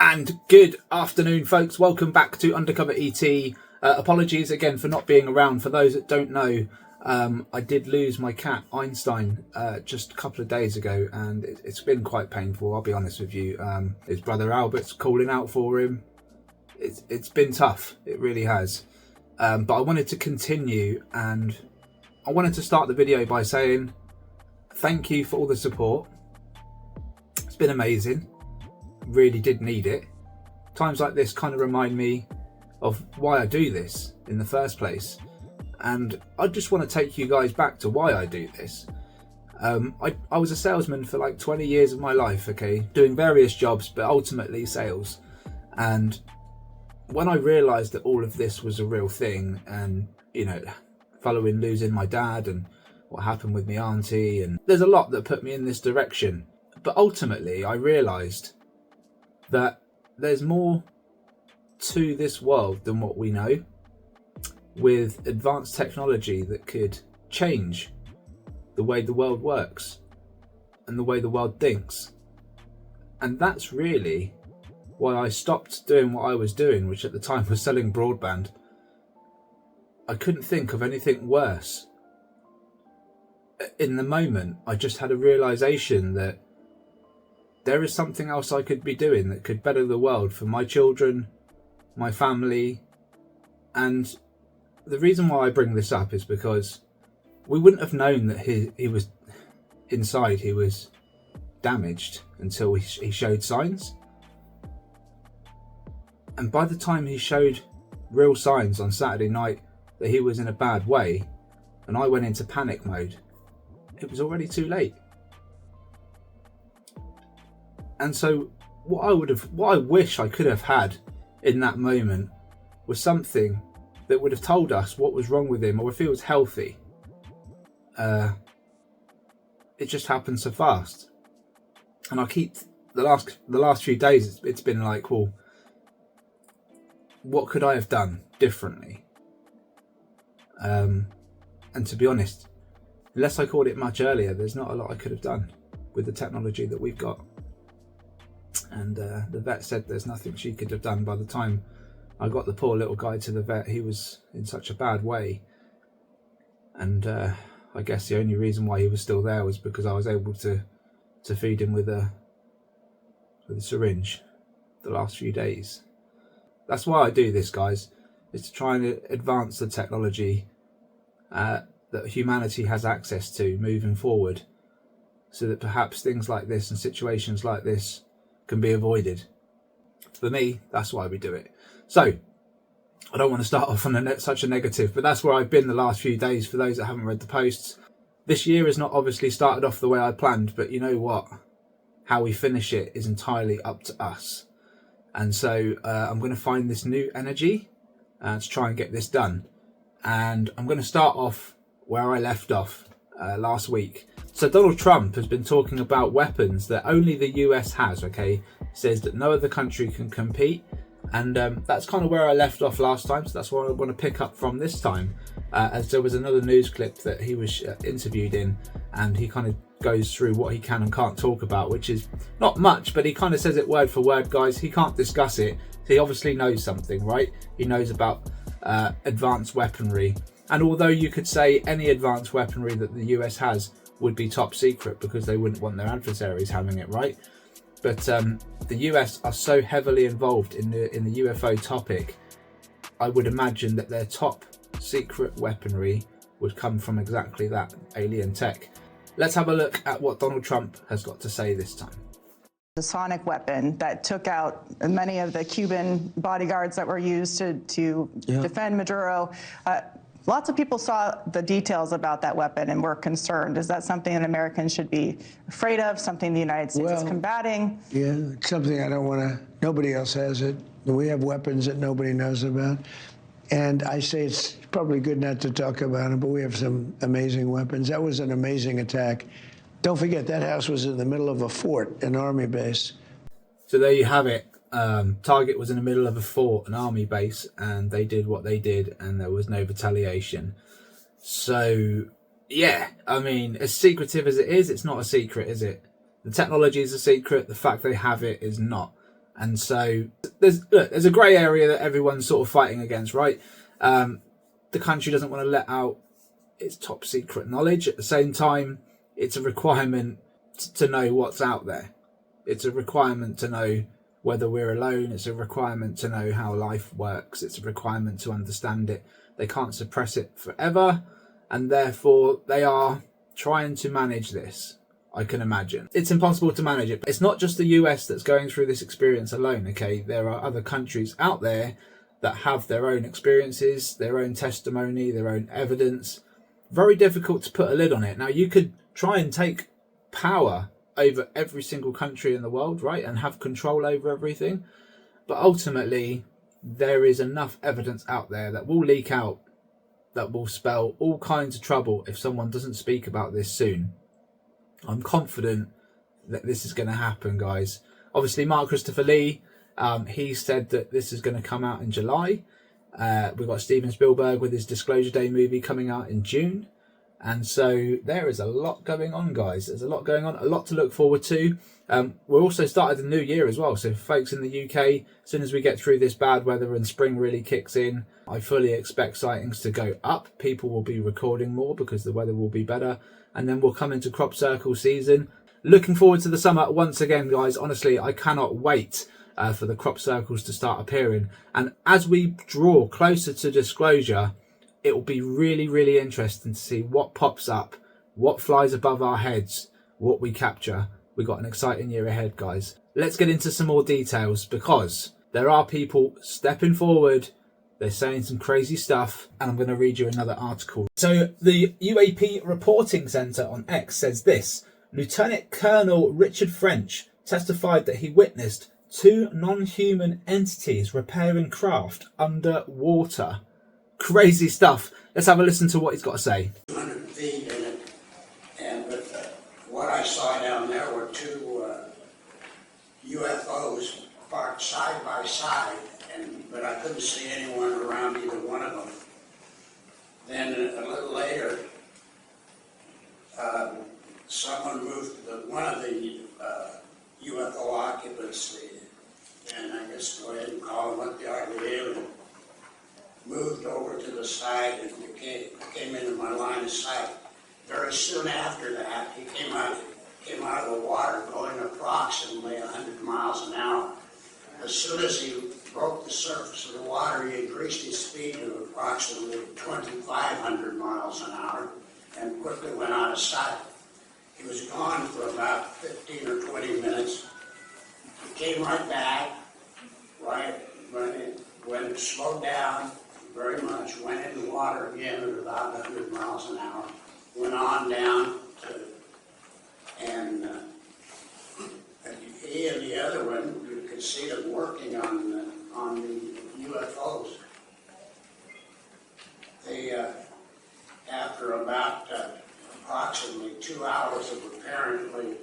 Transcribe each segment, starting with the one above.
And good afternoon, folks. Welcome back to UndercoverET. Apologies again for not being around. For those that don't know, I did lose my cat, Einstein, just a couple of days ago, and it's been quite painful, I'll be honest with you. His brother Albert's calling out for him. It's been tough, it really has. But I wanted to continue, and I wanted to start the video by saying thank you for all the support. It's been amazing. Really did need it. Times like this kind of remind me of why I do this in the first place, and I just want to take you guys back to why I do this. I was a salesman for like 20 years of my life, okay, doing various jobs, but ultimately sales. And when I realized that all of this was a real thing, and you know, following losing my dad and what happened with my auntie, and there's a lot that put me in this direction, but ultimately I realized that there's more to this world than what we know, with advanced technology that could change the way the world works and the way the world thinks. And that's really why I stopped doing what I was doing, which at the time was selling broadband. I couldn't think of anything worse. In the moment, I just had a realization that there is something else I could be doing that could better the world for my children, my family. And the reason why I bring this up is because we wouldn't have known that he was inside, he was damaged, until he showed signs. And by the time he showed real signs on Saturday night that he was in a bad way, and I went into panic mode, it was already too late. And so what I wish I could have had in that moment was something that would have told us what was wrong with him, or if he was healthy. It just happened so fast. And I keep the last few days, it's been like, well, what could I have done differently? And to be honest, unless I caught it much earlier, there's not a lot I could have done with the technology that we've got. And the vet said there's nothing she could have done. By the time I got the poor little guy to the vet, he was in such a bad way. And I guess the only reason why he was still there was because I was able to feed him with a syringe the last few days. That's why I do this, guys, is to try and advance the technology that humanity has access to moving forward, so that perhaps things like this and situations like this can be avoided. For me, that's why we do it. So I don't want to start off on such a negative, but that's where I've been the last few days. For those that haven't read the posts, this year has not obviously started off the way I planned, but you know what? How we finish it is entirely up to us. And so I'm going to find this new energy to try and get this done. And I'm going to start off where I left off last week. So Donald Trump has been talking about weapons that only the US has, okay? Says that no other country can compete. And that's kind of where I left off last time. So that's what I want to pick up from this time. As there was another news clip that he was interviewed in, and he kind of goes through what he can and can't talk about, which is not much, but he kind of says it word for word, guys. He can't discuss it. So he obviously knows something, right? He knows about advanced weaponry. And although you could say any advanced weaponry that the US has would be top secret because they wouldn't want their adversaries having it, right? But the US are so heavily involved in the UFO topic, I would imagine that their top secret weaponry would come from exactly that, alien tech. Let's have a look at what Donald Trump has got to say this time. The sonic weapon that took out many of the Cuban bodyguards that were used to defend Maduro. Lots of people saw the details about that weapon and were concerned. Is that something that Americans should be afraid of, something the United States is combating? Yeah, it's something I don't want to, nobody else has it. We have weapons that nobody knows about. And I say it's probably good not to talk about it, but we have some amazing weapons. That was an amazing attack. Don't forget, that house was in the middle of a fort, an army base. So there you have it. Target was in the middle of a fort, an army base, and they did what they did, and there was no retaliation. So, yeah, I mean, as secretive as it is, it's not a secret, is it? The technology is a secret. The fact they have it is not. And so there's a grey area that everyone's sort of fighting against, right? The country doesn't want to let out its top secret knowledge. At the same time, it's a requirement to know what's out there. It's a requirement to know whether we're alone. It's a requirement to know how life works. It's a requirement to understand it. They can't suppress it forever, and therefore they are trying to manage this, I can imagine. It's impossible to manage it. But it's not just the US that's going through this experience alone, okay? There are other countries out there that have their own experiences, their own testimony, their own evidence. Very difficult to put a lid on it. Now, you could try and take power over every single country in the world, right, and have control over everything. But ultimately, there is enough evidence out there that will leak out, that will spell all kinds of trouble if someone doesn't speak about this soon. I'm confident that this is going to happen, guys. Obviously, Mark Christopher Lee, he said that this is going to come out in July. We've got Steven Spielberg with his Disclosure Day movie coming out in June. And so there is a lot going on, guys. There's a lot going on, a lot to look forward to. We're also started the new year as well. So folks in the UK, as soon as we get through this bad weather and spring really kicks in, I fully expect sightings to go up. People will be recording more because the weather will be better. And then we'll come into crop circle season. Looking forward to the summer once again, guys. Honestly, I cannot wait for the crop circles to start appearing. And as we draw closer to disclosure, it will be really, really interesting to see what pops up, what flies above our heads, what we capture. We've got an exciting year ahead, guys. Let's get into some more details, because there are people stepping forward. They're saying some crazy stuff, and I'm going to read you another article. So the UAP Reporting Centre on X says this: Lieutenant Colonel Richard French testified that he witnessed 2 non-human entities repairing craft underwater. Crazy stuff. Let's have a listen to what he's got to say. 200 feet in it, and what I saw down there were 2 UFOs parked side by side, but I couldn't see anyone around either one of them. Then a little later, someone moved one of the UFO occupants, and I guess go ahead and call him what they are, the alien, moved over to the side and came into my line of sight. Very soon after that, he came out of the water going approximately 100 miles an hour. As soon as he broke the surface of the water, he increased his speed to approximately 2,500 miles an hour and quickly went out of sight. He was gone for about 15 or 20 minutes. He came right back, right when it slowed down very much, went in the water again at about 100 miles an hour, went on down and he and the other one, you could see them working on the UFOs. They, after about approximately 2 hours of apparently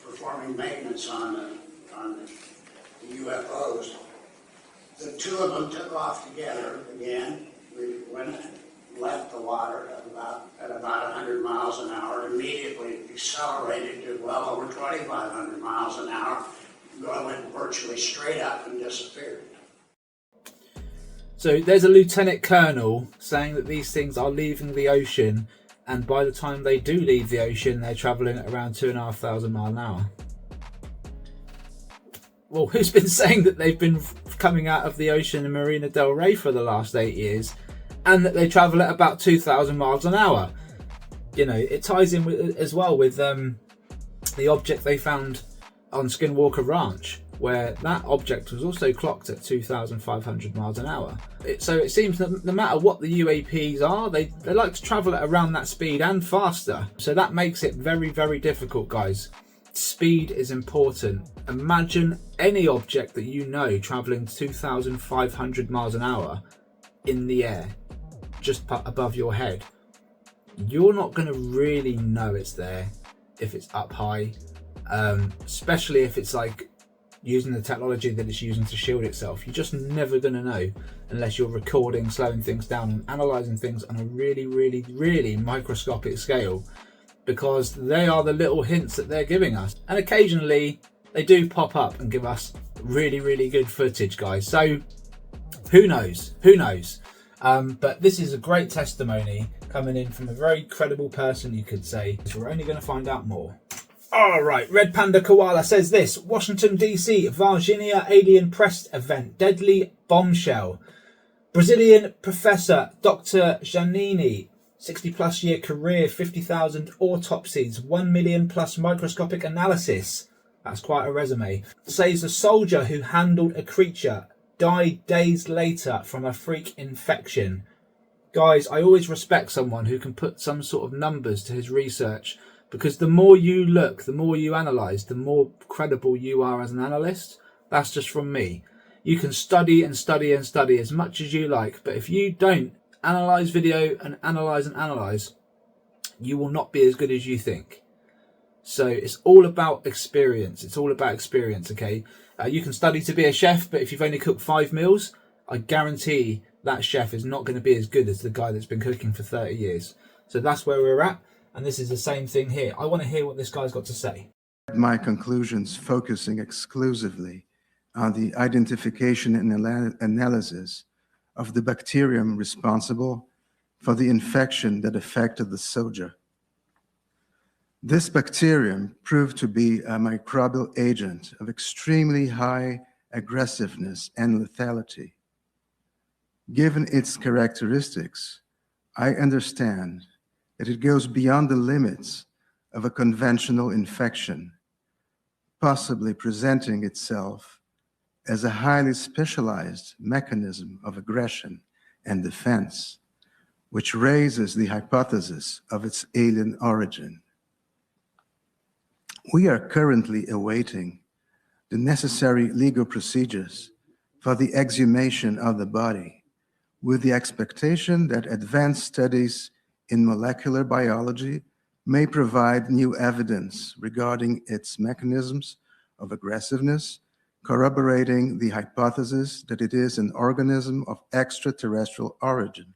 performing maintenance on the UFOs, the 2 of them took off together again. We left the water at about 100 miles an hour, immediately accelerated to well over 2,500 miles an hour, went virtually straight up and disappeared. So there's a lieutenant colonel saying that these things are leaving the ocean, and by the time they do leave the ocean, they're travelling at around 2,500 miles an hour. Well, who's been saying that they've been coming out of the ocean in Marina del Rey for the last 8 years, and that they travel at about 2,000 miles an hour? You know, it ties in as well with the object they found on Skinwalker Ranch, where that object was also clocked at 2,500 miles an hour. So it seems that no matter what the UAPs are, they like to travel at around that speed and faster. So that makes it very, very difficult, guys. Speed is important. Imagine any object that you know traveling 2,500 miles an hour in the air, just above your head. You're not going to really know it's there if it's up high, especially if it's like using the technology that it's using to shield itself. You're just never going to know unless you're recording, slowing things down and analysing things on a really, really, really microscopic scale, because they are the little hints that they're giving us. And occasionally they do pop up and give us Really, really good footage, guys. So who knows? Who knows? But this is a great testimony coming in from a very credible person, you could say. So we're only going to find out more. All right, Red Panda Koala says this: Washington DC, Varginha alien press event, deadly bombshell. Brazilian professor Dr. Giannini, 60+ year career, 50,000 autopsies, 1 million+ microscopic analysis. That's quite a resume. Says a soldier who handled a creature died days later from a freak infection. Guys, I always respect someone who can put some sort of numbers to his research, because the more you look, the more you analyse, the more credible you are as an analyst. That's just from me. You can study and study and study as much as you like, but if you don't analyse video and analyse, you will not be as good as you think. So it's all about experience. It's all about experience, okay? You can study to be a chef, but if you've only cooked 5 meals, I guarantee that chef is not going to be as good as the guy that's been cooking for 30 years. So that's where we're at. And this is the same thing here. I want to hear what this guy's got to say. My conclusions focusing exclusively on the identification and analysis of the bacterium responsible for the infection that affected the soldier. This bacterium proved to be a microbial agent of extremely high aggressiveness and lethality. Given its characteristics, I understand that it goes beyond the limits of a conventional infection, possibly presenting itself as a highly specialized mechanism of aggression and defense, which raises the hypothesis of its alien origin. We are currently awaiting the necessary legal procedures for the exhumation of the body, with the expectation that advanced studies in molecular biology may provide new evidence regarding its mechanisms of aggressiveness, corroborating the hypothesis that it is an organism of extraterrestrial origin.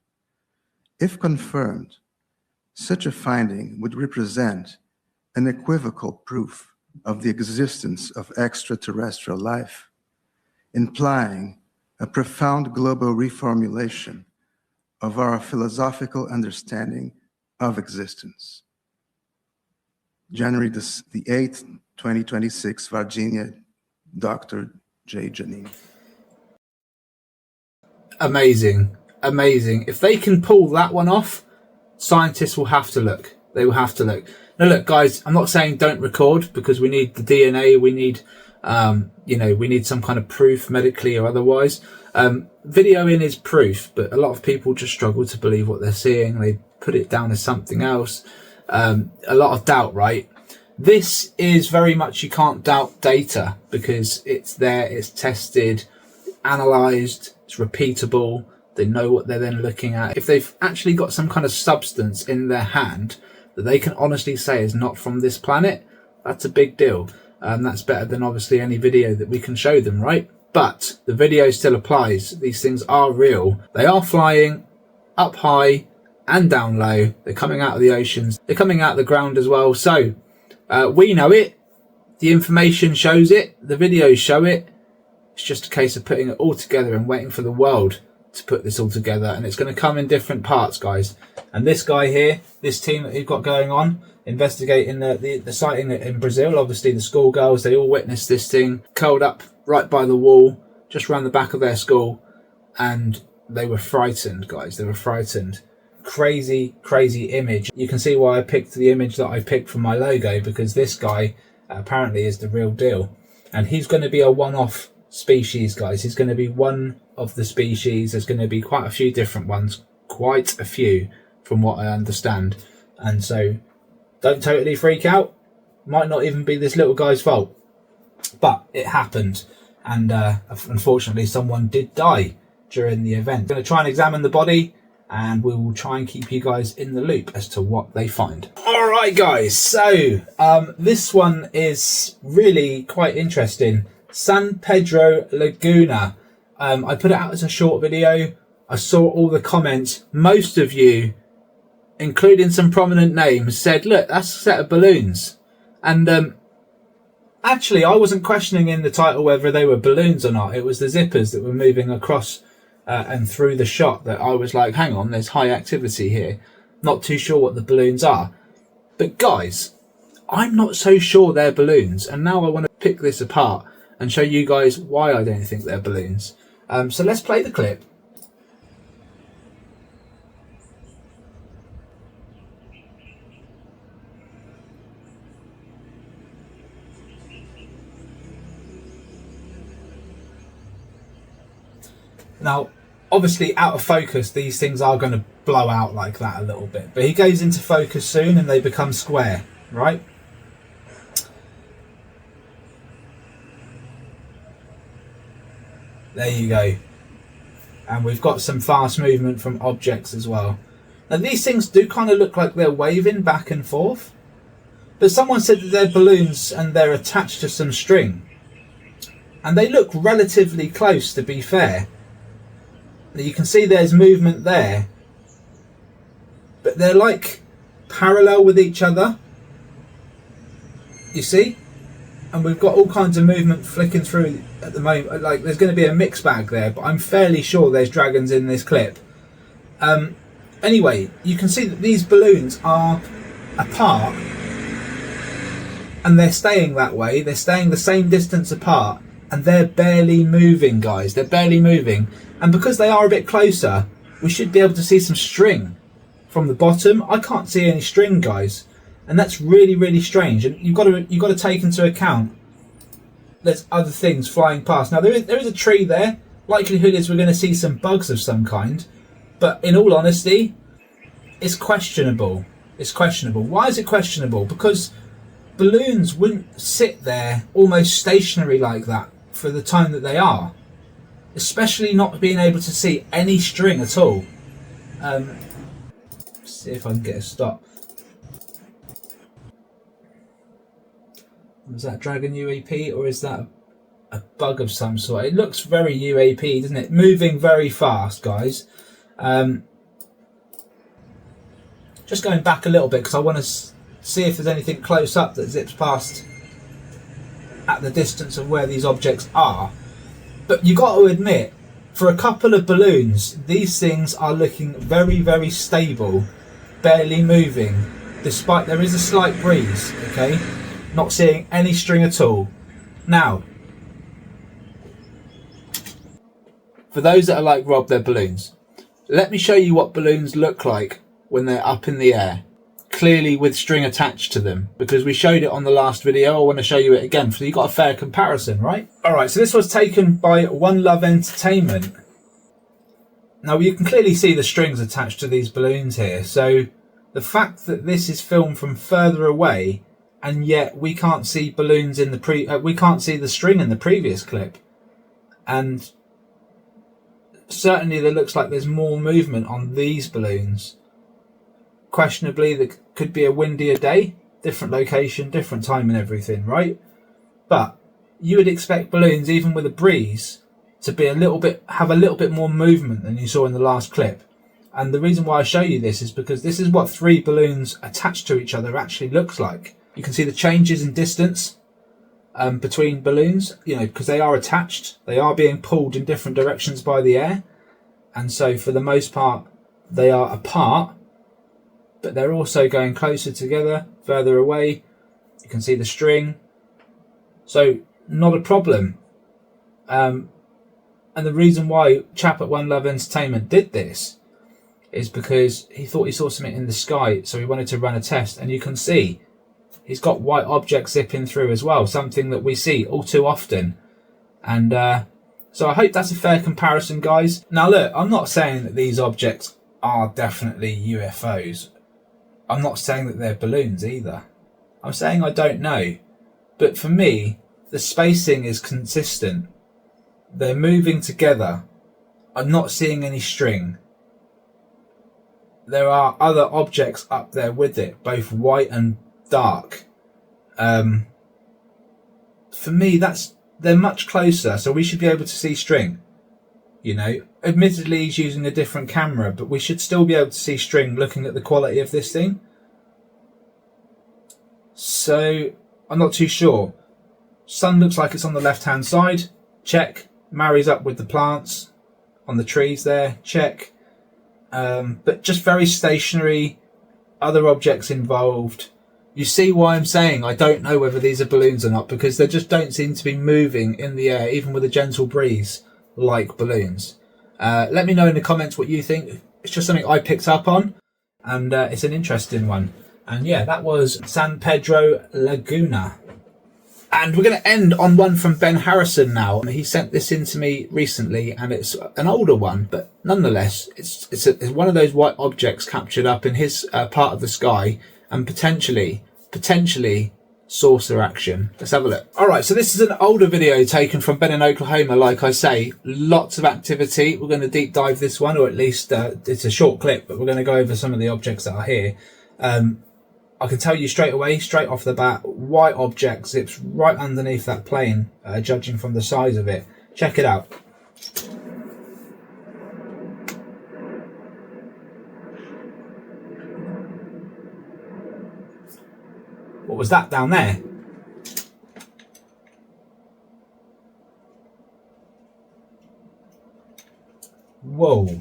If confirmed, such a finding would represent unequivocal proof of the existence of extraterrestrial life, implying a profound global reformulation of our philosophical understanding of existence. January the 8th, 2026, Varginha, Dr. J. Giannini. Amazing, amazing. If they can pull that one off, scientists will have to look. They will have to look. Now look, guys, I'm not saying don't record, because we need the DNA, we need we need some kind of proof, medically or otherwise. Videoing is proof, but a lot of people just struggle to believe what they're seeing. They put it down as something else. A lot of doubt, right? This is very much, you can't doubt data, because it's there, it's tested, analysed, it's repeatable. They know what they're then looking at. If they've actually got some kind of substance in their hand that they can honestly say is not from this planet, that's a big deal. That's better than obviously any video that we can show them, right? But the video still applies. These things are real. They are flying up high and down low. They're coming out of the oceans. They're coming out of the ground as well. So we know it. The information shows it. The videos show it. It's just a case of putting it all together and waiting for the world to put this all together. And it's going to come in different parts, guys. And this guy here, this team that we've got going on, investigating the sighting in Brazil, obviously the schoolgirls, they all witnessed this thing curled up right by the wall, just around the back of their school. And they were frightened, guys. They were frightened. Crazy, crazy image. You can see why I picked the image that I picked for my logo, because this guy apparently is the real deal. And he's going to be a one-off species, guys. He's going to be one of the species. There's going to be quite a few different ones, quite a few from what I understand. And so don't totally freak out. Might not even be this little guy's fault, but it happened. And unfortunately someone did die during the event. I'm going to try and examine the body, and we will try and keep you guys in the loop as to what they find. All right, guys. So this one is really quite interesting. San Pedro Laguna. I put it out as a short video. I saw all the comments. Most of you, including some prominent names, said, look, that's a set of balloons. And Actually, I wasn't questioning in the title whether they were balloons or not. It was the zippers that were moving across and through the shot that I was like, hang on, there's high activity here. Not too sure what the balloons are. But guys, I'm not so sure they're balloons. And now I want to pick this apart and show you guys why I don't think they're balloons. So let's play the clip. Now, obviously out of focus, these things are going to blow out like that a little bit. But he goes into focus soon and they become square, right? There you go. And we've got some fast movement from objects as well. Now, these things do kind of look like they're waving back and forth. But someone said that they're balloons and they're attached to some string. And they look relatively close, to be fair. You can see there's movement there, but they're like parallel with each other, you see, and we've got all kinds of movement flicking through at the moment. Like, there's going to be a mixed bag there, but I'm fairly sure there's dragons in this clip. Anyway, you can see that these balloons are apart and they're staying that way. They're staying the same distance apart and they're barely moving, guys. They're barely moving. And because they are a bit closer, we should be able to see some string from the bottom. I can't see any string, guys, and that's really, really strange. And you've got to take into account there's other things flying past. Now there is a tree there. Likelihood is we're going to see some bugs of some kind, but in all honesty, it's questionable. It's questionable. Why is it questionable? Because balloons wouldn't sit there almost stationary like that for the time that they are. Especially not being able to see any string at all. See if I can get a stop. Was that Dragon UAP or is that a bug of some sort? It looks very UAP, doesn't it? Moving very fast, guys. Just going back a little bit because I want to see if there's anything close up that zips past at the distance of where these objects are. But you got to admit, for a couple of balloons, these things are looking very, very stable, barely moving, despite there is a slight breeze, okay? Not seeing any string at all. Now, for those that are like Rob, they're balloons. Let me show you what balloons look like when they're up in the air. Clearly with string attached to them, because we showed it on the last video. I want to show you it again so you got a fair comparison, right? Alright, so this was taken by One Love Entertainment. Now you can clearly see the strings attached to these balloons here, so the fact that this is filmed from further away and yet we can't see balloons in the we can't see the string in the previous clip, and certainly there looks like there's more movement on these balloons. Questionably, there could be a windier day, different location, different time and everything, right? But you would expect balloons, even with a breeze, to be have a little bit more movement than you saw in the last clip. And the reason why I show you this is because this is what 3 balloons attached to each other actually looks like. You can see the changes in distance between balloons, you know, because they are attached. They are being pulled in different directions by the air. And so for the most part, they are apart, but they're also going closer together, further away. You can see the string. So not a problem. And the reason why chap at One Love Entertainment did this is because he thought he saw something in the sky, so he wanted to run a test. And you can see he's got white objects zipping through as well, something that we see all too often. And so I hope that's a fair comparison, guys. Now look, I'm not saying that these objects are definitely UFOs. I'm not saying that they're balloons either. I'm saying I don't know. But for me, the spacing is consistent. They're moving together. I'm not seeing any string. There are other objects up there with it, both white and dark. For me, they're much closer, so we should be able to see string. You know, admittedly he's using a different camera, but we should still be able to see string looking at the quality of this thing. So I'm not too sure. Sun looks like it's on the left hand side, check. Marries up with the plants on the trees there, check. But just very stationary, other objects involved. You see why I'm saying I don't know whether these are balloons or not, because they just don't seem to be moving in the air, even with a gentle breeze, like balloons. Let me know in the comments what you think. It's just something I picked up on, and it's an interesting one. And yeah, that was San Pedro Laguna. And we're going to end on one from Ben Harrison now. He sent this in to me recently, and it's an older one, but nonetheless, it's one of those white objects captured up in his part of the sky, and potentially saucer action. Let's have a look. All right, so this is an older video taken from Ben in Oklahoma. Like I say, lots of activity. We're going to deep dive this one, or at least it's a short clip, but we're going to go over some of the objects that are here. I can tell you straight away, straight off the bat, white objects. It's right underneath that plane, judging from the size of it. Check it out. What was that down there? Whoa,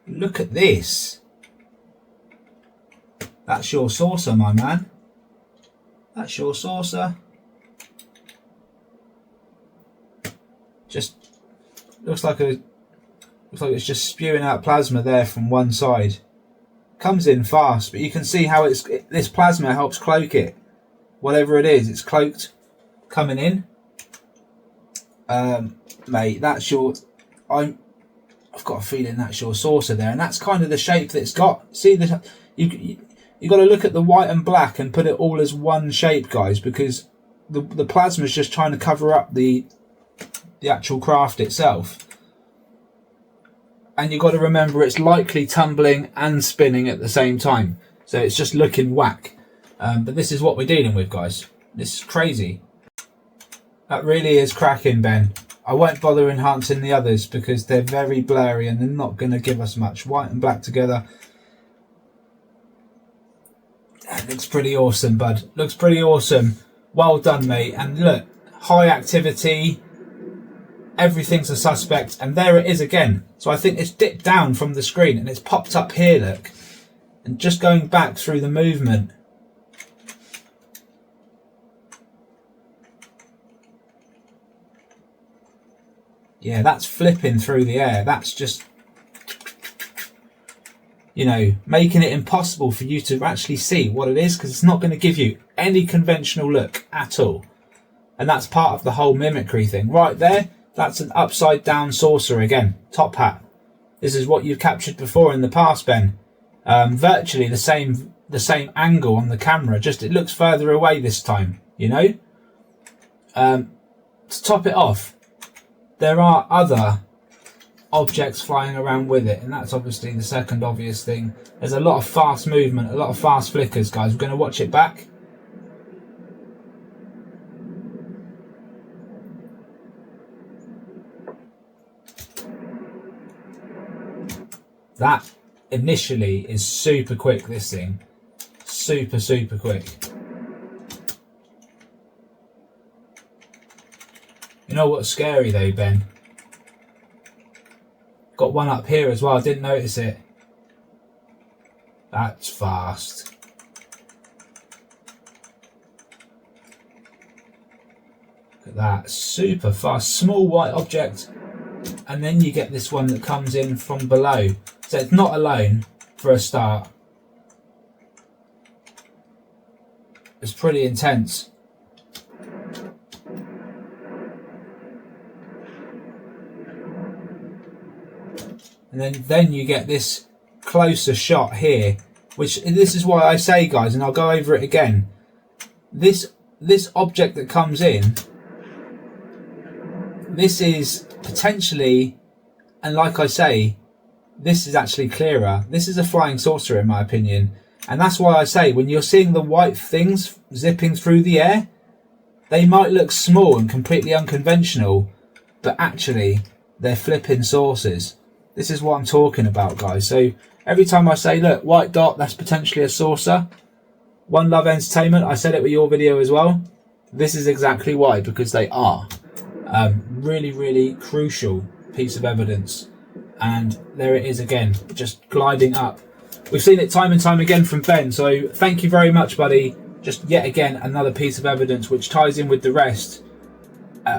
look at this. That's your saucer, my man. That's your saucer. Just looks like it's just spewing out plasma there from one side. Comes in fast, but you can see how this plasma helps cloak it. Whatever it is, it's cloaked coming in. Mate, that's your. I've got a feeling that's your saucer there, and that's kind of the shape that it's got. See the you got to look at the white and black and put it all as one shape, guys, because the plasma is just trying to cover up the actual craft itself. And you've got to remember it's likely tumbling and spinning at the same time, so it's just looking whack. But this is what we're dealing with, guys. This is crazy. That really is cracking, Ben. I won't bother enhancing the others because they're very blurry and they're not going to give us much. White and black together. That looks pretty awesome, bud. Looks pretty awesome. Well done, mate. And look, high activity. Everything's a suspect. And there it is again. So I think it's dipped down from the screen and it's popped up here, look. And just going back through the movement. Yeah, that's flipping through the air. That's just, you know, making it impossible for you to actually see what it is, because it's not going to give you any conventional look at all. And that's part of the whole mimicry thing. Right there, that's an upside down saucer again. Top hat. This is what you've captured before in the past, Ben. Virtually the same angle on the camera, just it looks further away this time, you know. To top it off, there are other objects flying around with it, and that's obviously the second obvious thing. There's a lot of fast movement, a lot of fast flickers, guys. We're going to watch it back. That initially is super quick, this thing. Super quick. You know what's scary though, Ben? Got one up here as well, I didn't notice it. That's fast. Look at that, super fast. Small white object, and then you get this one that comes in from below. So it's not alone for a start. It's pretty intense. And then you get this closer shot here, which this is why I say, guys, and I'll go over it again. This object that comes in, this is potentially, and like I say, this is actually clearer. This is a flying saucer in my opinion. And that's why I say, when you're seeing the white things zipping through the air, they might look small and completely unconventional, but actually they're flipping saucers. This is what I'm talking about, guys. So every time I say, look, white dot, that's potentially a saucer. One Love Entertainment, I said it with your video as well. This is exactly why, because they are really, really crucial piece of evidence. And there it is again, just gliding up. We've seen it time and time again from Ben, so thank you very much, buddy. Just yet again another piece of evidence which ties in with the rest.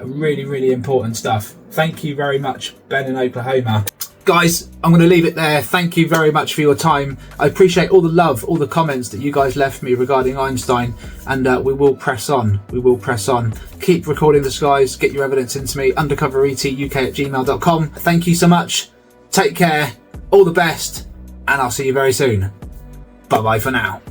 Really, really important stuff. Thank you very much, Ben in Oklahoma. Guys, I'm going to leave it there. Thank you very much for your time. I appreciate all the love, all the comments that you guys left me regarding Einstein, and we will press on. We will press on. Keep recording the skies. Get your evidence into me. UndercoverETUK@gmail.com. Thank you so much. Take care. All the best, and I'll see you very soon. Bye-bye for now.